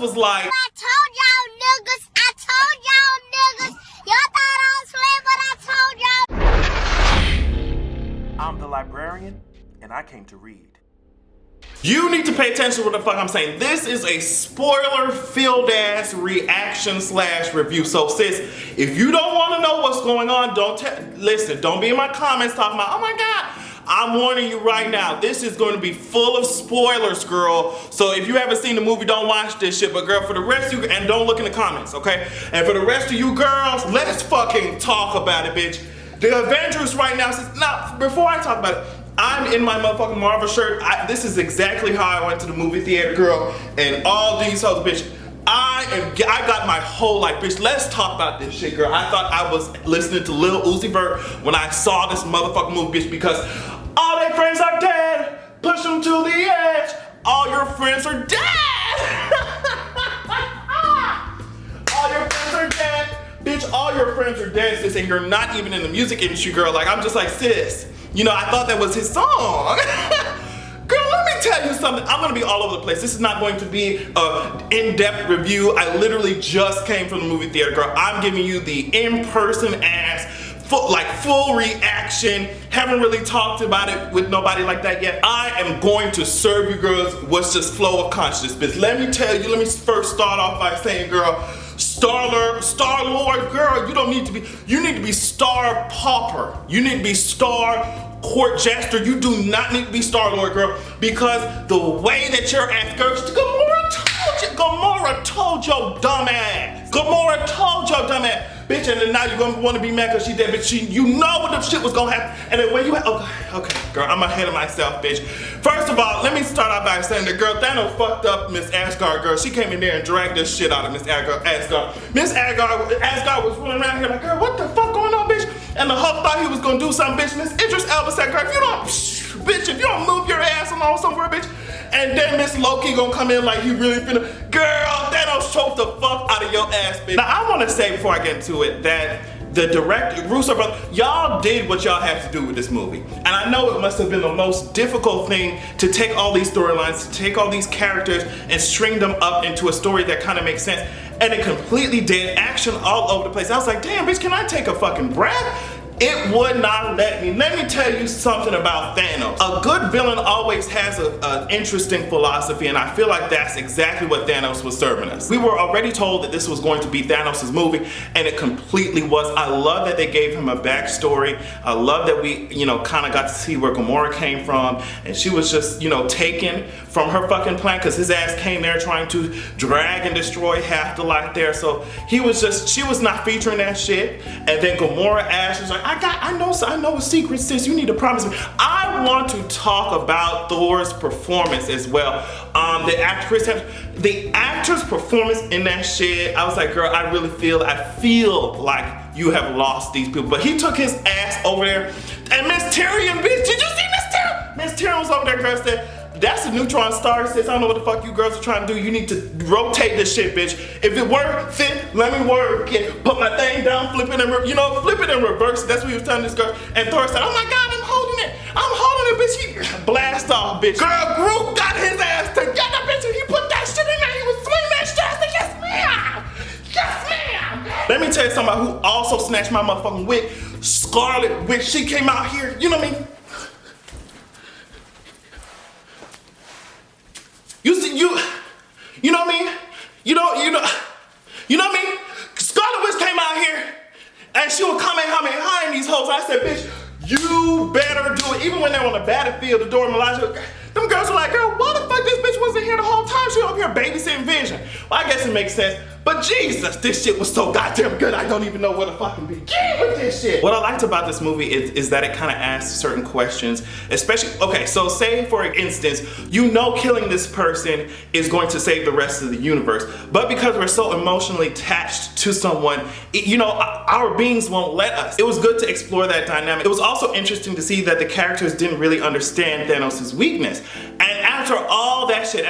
was like, I told y'all niggas, y'all thought I was playing, but I told y'all. I'm the librarian, and I came to read. you need to pay attention to what the fuck I'm saying. This is a spoiler-filled ass reaction / review. So sis, if you don't want to know what's going on, listen, don't be in my comments talking about, oh my God. I'm warning you right now, this is going to be full of spoilers, girl. So if you haven't seen the movie, don't watch this shit. But girl, for the rest of you, and don't look in the comments, okay? And for the rest of you girls, let's fucking talk about it, bitch. The Avengers right now, now, before I talk about it, I'm in my motherfucking Marvel shirt. This is exactly how I went to the movie theater, girl. And all these hoes, bitch. I got my whole life, bitch. Let's talk about this shit, girl. I thought I was listening to Lil Uzi Vert when I saw this motherfucking movie, bitch, because all their friends are dead. Push them to the edge. All your friends are dead. All your friends are dead. Bitch, all your friends are dead, sis, and you're not even in the music industry, girl. Like, I'm just like, sis, you know, I thought that was his song. Girl, let me tell you something. I'm gonna be all over the place. This is not going to be an in-depth review. I literally just came from the movie theater, girl. I'm giving you the in-person ass, full reaction. Haven't really talked about it with nobody like that yet. I am going to serve you girls what's just flow of consciousness, bitch. Let me tell you, let me first start off by saying, girl, Star-Lord, girl, you need to be Star Pauper. You need to be Star Court Jester. You do not need to be Star-Lord, girl, because the way that your ass goes, Gamora told your dumb ass. Gamora told your dumb ass. Bitch, and then now you're gonna want to be mad because she dead, bitch. You know what the shit was gonna happen. And then when you okay, girl, I'm ahead of myself, bitch. First of all, let me start out by saying the girl Thanos fucked up Miss Asgard, girl. She came in there and dragged this shit out of Miss Asgard. Miss Asgard was running around here like, girl, what the fuck going on, bitch? And the Hulk thought he was gonna do something, bitch. Miss Idris Elba said, girl, if you don't move your ass along somewhere, bitch. And then Miss Loki gonna come in like he really finna, girl, Thanos choked the fuck out of your ass, bitch. Now I wanna say before I get into it that the director, Russo brother, y'all did what y'all had to do with this movie. And I know it must have been the most difficult thing to take all these storylines, to take all these characters and string them up into a story that kind of makes sense. And it completely did, action all over the place. I was like, damn, bitch, can I take a fucking breath? It would not let me. Let me tell you something about Thanos. A good villain always has an interesting philosophy, and I feel like that's exactly what Thanos was serving us. We were already told that this was going to be Thanos' movie, and it completely was. I love that they gave him a backstory. I love that we, kind of got to see where Gamora came from, and she was just, taken from her fucking plan because his ass came there trying to drag and destroy half the life there. So she was not featuring that shit. And then Gamora asked, was like, I know a secret, sis. You need to promise me. I want to talk about Thor's performance as well. The actor's performance in that shit. I was like, girl, I feel like you have lost these people. But he took his ass over there. And Miss Tyrion, bitch, did you see Miss Tyrion? Miss Tyrion was over there, girl, said, that's a neutron star, sis. I don't know what the fuck you girls are trying to do. You need to rotate this shit, bitch. If it works, then let me work it. Put my thing down, flip it in reverse. That's what he was telling this girl. And Thor said, oh my God, I'm holding it, bitch. He blast off, bitch. Girl, Groot got his ass together, bitch, and he put that shit in there. He was swinging that shit. I said, yes, ma'am. Yes, ma'am. Let me tell you somebody who also snatched my motherfucking wig. Scarlet Witch. She came out here, you know what I mean? You know what I mean? You know what I mean? Scarlet Witch came out here and she was coming behind these hoes. I said, bitch, you better do it. Even when they're on the battlefield, the door of Elijah, them girls were like, girl, why the fuck this bitch wasn't here the whole time? She was up here babysitting Vision. Well, I guess it makes sense. But Jesus, this shit was so goddamn good, I don't even know where to fucking begin with this shit. What I liked about this movie is that it kind of asks certain questions, especially, okay, so say for instance, killing this person is going to save the rest of the universe, but because we're so emotionally attached to someone, our beings won't let us. It was good to explore that dynamic. It was also interesting to see that the characters didn't really understand Thanos' weakness. And after all that shit,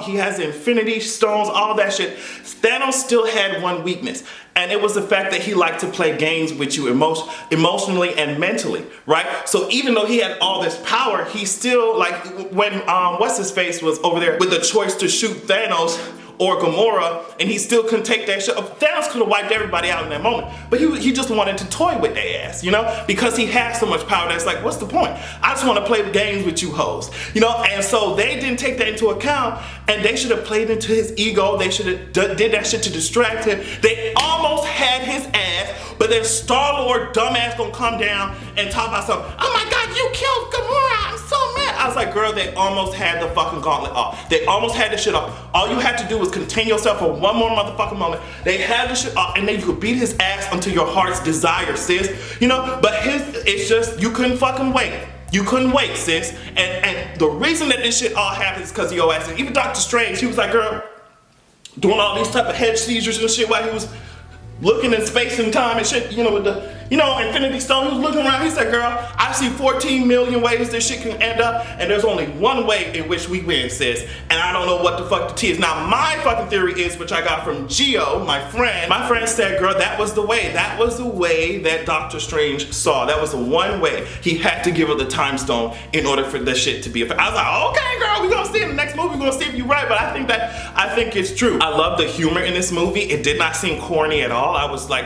he has the Infinity Stones, all that shit, Thanos still had one weakness, and it was the fact that he liked to play games with you emotionally and mentally, right? So even though he had all this power, he still, like, when what's-his-face was over there with the choice to shoot Thanos or Gamora, and he still couldn't take that shit. Thanos could have wiped everybody out in that moment, but he just wanted to toy with their ass, you know, because he has so much power that's like, what's the point? I just want to play games with you hoes, you know. And so they didn't take that into account, and they should have played into his ego. They should have did that shit to distract him. They almost had his ass, but then Star-Lord dumbass gonna come down and talk about something. Oh my God, you killed Gamora! I'm so mad. I was like, girl, they almost had the fucking gauntlet off. They almost had the shit off. All you had to do was contain yourself for one more motherfucking moment. They had the shit off, and then you could beat his ass until your heart's desire, sis. You know, but it's just, you couldn't fucking wait. You couldn't wait, sis. And the reason that this shit all happened is because of your ass. And even Doctor Strange, he was like, girl, doing all these type of head seizures and shit while he was looking in space and time and shit, you know, with the, you know, Infinity Stone. He was looking around, he said, girl, I see 14 million ways this shit can end up, and there's only one way in which we win, sis. And I don't know what the fuck the T is. Now, my fucking theory is, which I got from Gio, my friend said, girl, that was the way. That was the way that Doctor Strange saw. That was the one way. He had to give her the time stone in order for this shit to be a fact. I was like, okay, girl, we're gonna see in the next movie, we're gonna see if you're right, but I think it's true. I love the humor in this movie. It did not seem corny at all. I was like,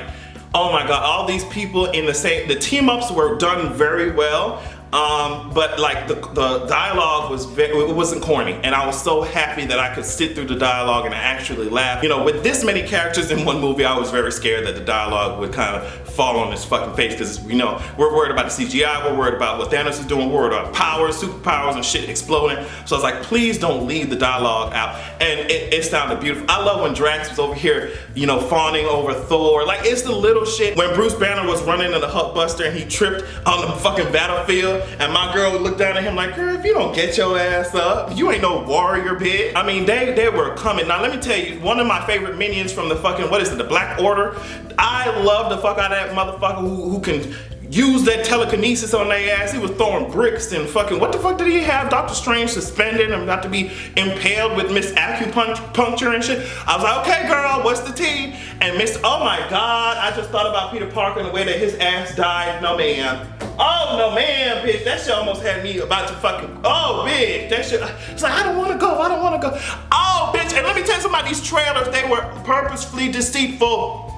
oh my God, all these people in the team ups were done very well. But like the dialogue it wasn't corny, and I was so happy that I could sit through the dialogue and actually laugh. You know, with this many characters in one movie, I was very scared that the dialogue would kind of fall on his fucking face, because, you know, we're worried about the CGI, we're worried about what Thanos is doing, we're worried about powers, superpowers and shit exploding. So I was like, please don't leave the dialogue out. And it sounded beautiful. I love when Drax was over here, you know, fawning over Thor. Like, it's the little shit. When Bruce Banner was running in the Hulkbuster and he tripped on the fucking battlefield, and my girl would look down at him like, girl, if you don't get your ass up, you ain't no warrior, bitch. I mean, they were coming. Now, let me tell you, one of my favorite minions from the fucking, what is it, the Black Order? I love the fuck out of that motherfucker who can use that telekinesis on their ass. He was throwing bricks and fucking, what the fuck did he have Doctor Strange suspended and got to be impaled with Miss Acupuncture and shit? I was like, okay, girl, what's the tea? And oh my God, I just thought about Peter Parker and the way that his ass died. No, man. Oh, no, man, bitch. That shit almost had me about to fucking, oh, bitch. That shit, it's like, I don't want to go. I don't want to go. Oh, bitch. And let me tell you something about these trailers. They were purposefully deceitful.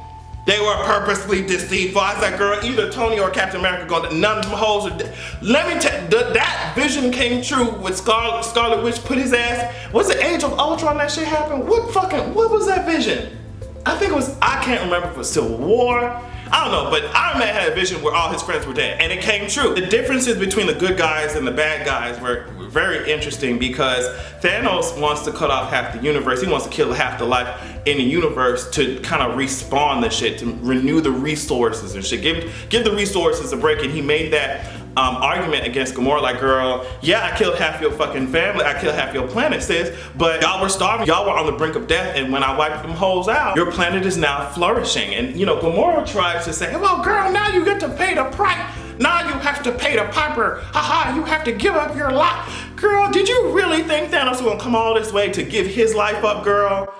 They were purposely deceitful. I was like, girl, either Tony or Captain America going, none of them hoes are dead. Let me tell you, that vision came true with Scarlet Witch put his ass. Was it Age of Ultron that shit happened? What was that vision? I think it was, I can't remember if it was Civil War. I don't know, but Iron Man had a vision where all his friends were dead, and it came true. The differences between the good guys and the bad guys were very interesting, because Thanos wants to cut off half the universe. He wants to kill half the life in the universe to kind of respawn the shit, to renew the resources and shit. Give the resources a break, and he made that argument against Gamora, like, girl, yeah, I killed half your fucking family, I killed half your planet, sis, but y'all were starving, y'all were on the brink of death, and when I wiped them hoes out, your planet is now flourishing. And, you know, Gamora tries to say, well, girl, now you get to pay the price. Now you have to pay the piper. Haha, you have to give up your life. Girl, did you really think Thanos was gonna come all this way to give his life up, girl?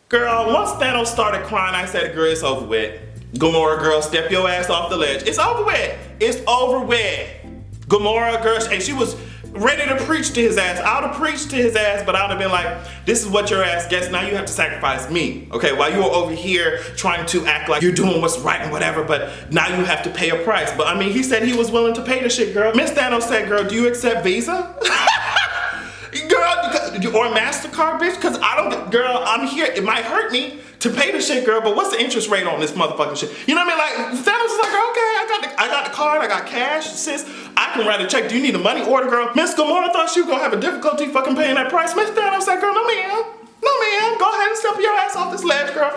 Girl, once Thanos started crying, I said, girl, it's over with. Gamora, girl, step your ass off the ledge. It's over with. It's over with. Gamora, girl, and she was ready to preach to his ass. I would have preached to his ass, but I would have been like, this is what your ass gets. Now you have to sacrifice me, okay? While you were over here trying to act like you're doing what's right and whatever, but now you have to pay a price. But I mean, he said he was willing to pay the shit, girl. Miss Thanos said, girl, do you accept Visa? Girl, or MasterCard, bitch? Because I don't, girl, I'm here. It might hurt me to pay the shit, girl, but what's the interest rate on this motherfucking shit? You know what I mean? Like, Thanos is like, okay, I got the card, I got cash, sis. I can write a check. Do you need a money order, girl? Miss Gamora thought she was gonna have a difficulty fucking paying that price. Miss Thanos said, girl, no ma'am. No ma'am, go ahead and step your ass off this ledge, girl.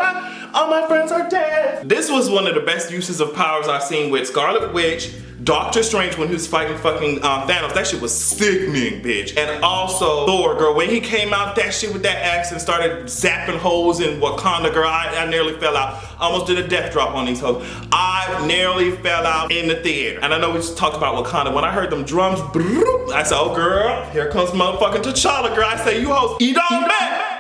All my friends are dead. This was one of the best uses of powers I've seen with Scarlet Witch, Doctor Strange when he was fighting fucking Thanos. That shit was sickening, bitch. And also Thor, girl, when he came out that shit with that axe and started zapping hoes in Wakanda, girl, I nearly fell out. Almost did a death drop on these hoes. I nearly fell out in the theater. And I know we just talked about Wakanda. When I heard them drums, I said, oh girl, here comes motherfucking T'Challa, girl. I say, you hoes, eat on back.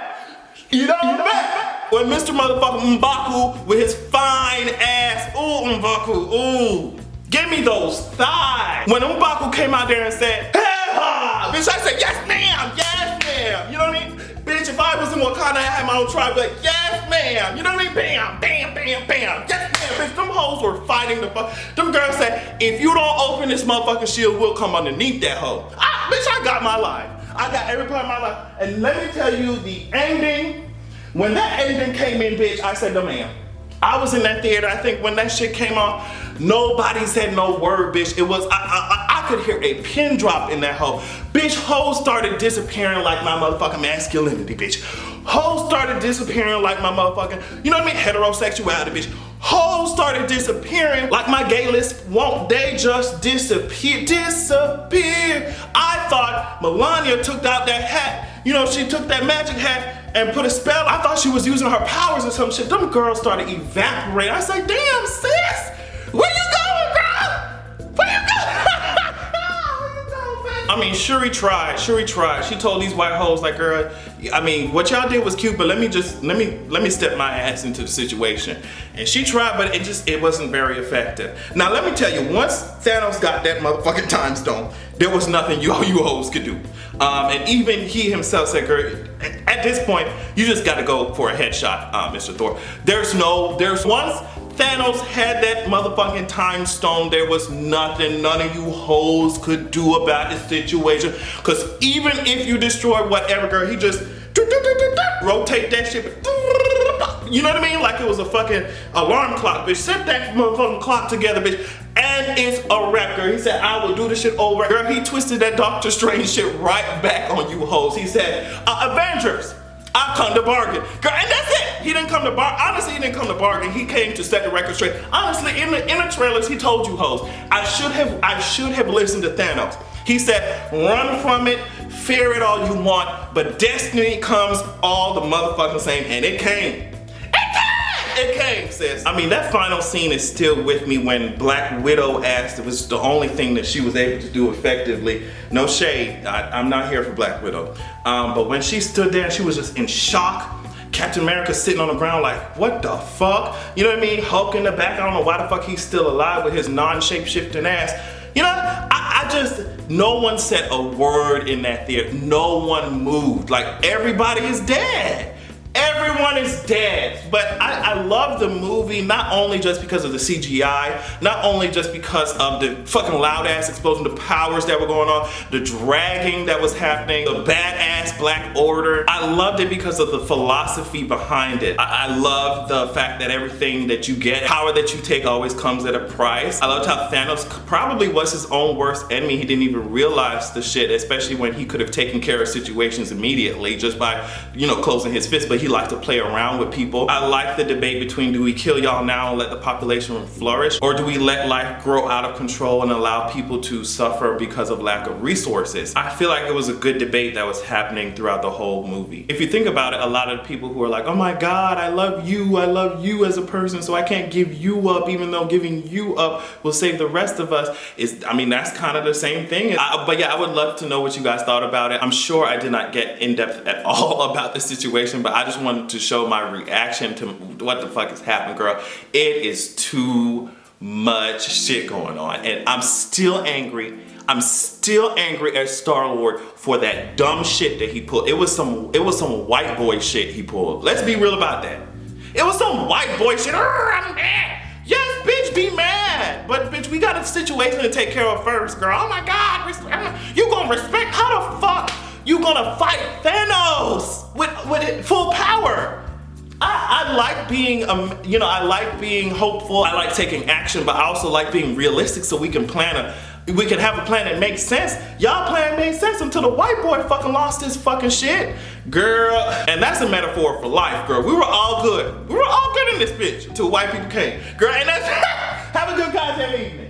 Eat on back. When Mr. Motherfucking M'Baku with his fine ass, ooh, M'Baku, ooh. Give me those thighs. When M'Baku came out there and said, hey, ha, bitch, I said, yes, ma'am, yes, ma'am. You know what I mean? Bitch, if I was in Wakanda, I had my own tribe, like, yes, ma'am. You know what I mean? Bam, bam, bam, bam. Yes, ma'am. Bitch, them hoes were fighting the fuck. Them girls said, if you don't open this motherfucking shield, we'll come underneath that hoe. Bitch, I got my life. I got every part of my life. And let me tell you, the ending, when that ending came in, bitch, I said, no, ma'am. I was in that theater, I think when that shit came off, nobody said no word, bitch. It was, I could hear a pin drop in that hoe. Bitch, hoes started disappearing like my motherfucking masculinity, bitch. Hoes started disappearing like my motherfucking, you know what I mean, heterosexuality, bitch. Hoes started disappearing like my gay list. Won't they just disappear? I thought Melania took out that hat. You know, she took that magic hat and put a spell. I thought she was using her powers or some shit. Them girls started evaporating. I said, damn, sis, where you going, girl? Where you going? Where you going, man? I mean, Shuri tried. She told these white hoes, like, girl, I mean, what y'all did was cute, but let me step my ass into the situation. And she tried, but it wasn't very effective. Now, let me tell you, once Thanos got that motherfucking time stone, there was nothing you hoes could do. And even he himself said, girl, at this point, you just gotta go for a headshot, Mr. Thor. Once Thanos had that motherfucking time stone, there was nothing none of you hoes could do about the situation. Cause even if you destroy whatever, girl, he just rotate that shit. You know what I mean? Like it was a fucking alarm clock, bitch. Set that motherfucking clock together, bitch. And it's a wrap, girl. He said, I will do this shit over. Girl, he twisted that Doctor Strange shit right back on you hoes. He said, Avengers, I come to bargain. Girl, and that's it. He didn't come to bargain. Honestly, he didn't come to bargain. He came to set the record straight. Honestly, in the trailers, he told you hoes, I should have listened to Thanos. He said, run from it, fear it all you want, but destiny comes all the motherfucking same, and it came. It came, sis. I mean, that final scene is still with me when Black Widow asked, it was the only thing that she was able to do effectively. No shade, I'm not here for Black Widow. But when she stood there and she was just in shock, Captain America sitting on the ground like, what the fuck? You know what I mean? Hulk in the back, I don't know why the fuck he's still alive with his non-shape-shifting ass. You know, no one said a word in that theater. No one moved. Like, everybody is dead. Everyone is dead. But I love the movie not only just because of the CGI, not only just because of the fucking loud ass explosion, the powers that were going on, the dragging that was happening, the badass Black Order. I loved it because of the philosophy behind it. I love the fact that everything that you get, power that you take always comes at a price. I loved how Thanos probably was his own worst enemy. He didn't even realize the shit, especially when he could have taken care of situations immediately just by, you know, closing his fist, but he liked to play around with people. I like the debate between, do we kill y'all now and let the population flourish, or do we let life grow out of control and allow people to suffer because of lack of resources? I feel like it was a good debate that was happening throughout the whole movie. If you think about it, a lot of people who are like, oh my God, I love you as a person, so I can't give you up, even though giving you up will save the rest of us, I mean, that's kind of the same thing. But yeah, I would love to know what you guys thought about it. I'm sure I did not get in depth at all about the situation, but I just wanted to show my reaction to what the fuck is happening, girl. It is too much shit going on, and I'm still angry. I'm still angry at Star-Lord for that dumb shit that he pulled. It was some white boy shit he pulled. Let's be real about that. It was some white boy shit. I'm mad. Yes, bitch, be mad. But bitch, we got a situation to take care of first, girl. Oh my God, you gonna respect? How the fuck you gonna fight Thanos with full power? I like being, I like being hopeful. I like taking action, but I also like being realistic so we can have a plan that makes sense. Y'all plan made sense until the white boy fucking lost his fucking shit. Girl, and that's a metaphor for life, girl. We were all good. We were all good in this bitch until white people came. Girl, and that's, have a good goddamn evening.